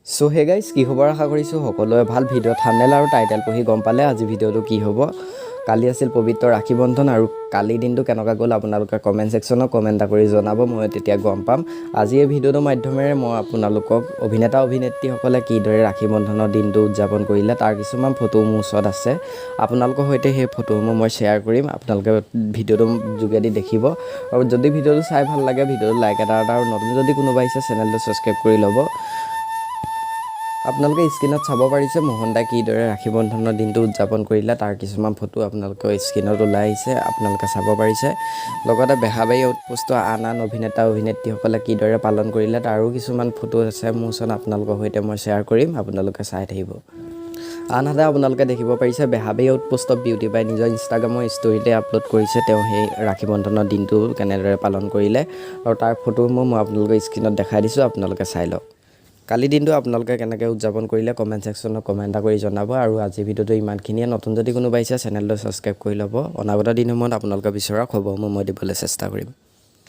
so hey guys কি খবৰ আশা কৰিছোঁ সকলোৱে ভাল ভিডিঅ' থাম্বনেল আৰু টাইটেল পঢ়ি গম পালে আজি ভিডিঅ'টো কি হ'ব কালি আছিল পবিত্ৰ ৰাখি বন্ধন আৰু কালি দিনটো কেনেকুৱা গ'ল আপোনালোকে কমেণ্ট ছেকশ্যনত কমেণ্ট কৰি জনাব মই তেতিয়া গম পাম আজি এই ভিডিঅ'টোৰ মাধ্যমেৰে মই আপোনালোকক অভিনেতা অভিনেত্ৰীসকলে কিদৰে ৰাখি বন্ধনৰ দিনটো উদযাপন কৰিলে তাৰ কিছুমান ফটো মোৰ ওচৰত আছে আপোনালোকৰ সৈতে সেই ফটোসমূহ মই শ্বেয়াৰ কৰিম আপোনালোকে ভিডিঅ'টো যোগেদি দেখিব আৰু যদি ভিডিঅ'টো চাই ভাল লাগে ভিডিঅ'টো লাইক এটা আৰু নতুন যদি কোনোবা আহিছে চেনেলটো ছাবস্ক্ৰাইব কৰি ল'ব আপোনালোকে স্ক্ৰীনত চাব পাৰিছে মোহন দাই কিদৰে ৰাখি বন্ধনৰ দিনটো উদযাপন কৰিলে তাৰ কিছুমান ফটো আপোনালোকে স্ক্ৰীনত ওলাই আহিছে আপোনালোকে চাব পাৰিছে লগতে বেহাবাৰী আউটপোষ্টৰ আন অভিনেতা অভিনেত্ৰীসকলে কিদৰে পালন কৰিলে তাৰো কিছুমান ফটো আছে মোৰ ওচৰত আপোনালোকৰ সৈতে মই শ্বেয়াৰ কৰিম আপোনালোকে চাই থাকিব আনহাতে আপোনালোকে দেখিব পাৰিছে বেহাবাৰী আউটপোষ্টৰ বিউটি বাই নিজৰ ইনষ্টাগ্ৰামৰ ষ্টৰিতে আপলোড কৰিছে তেওঁ সেই ৰাখি বন্ধনৰ দিনটো কেনেদৰে পালন কৰিলে আৰু তাৰ ফটোসমূহ মই আপোনালোকক স্ক্ৰীনত দেখাই দিছোঁ আপোনালোকে চাই লওক কালি দিনটো আপোনালোকে কেনেকৈ উদযাপন কৰিলে কমেণ্ট ছেকশ্যনত কমেণ্ট কৰি জনাব আৰু আজি ভিডিঅ'টো ইমানখিনিয়ে নতুন যদি কোনোবা আহিছে চেনেলটো ছাবস্ক্ৰাইব কৰি ল'ব অনাগত দিনসমূহত আপোনালোকে বিচৰা খবৰসমূহ মই দিবলৈ চেষ্টা কৰিম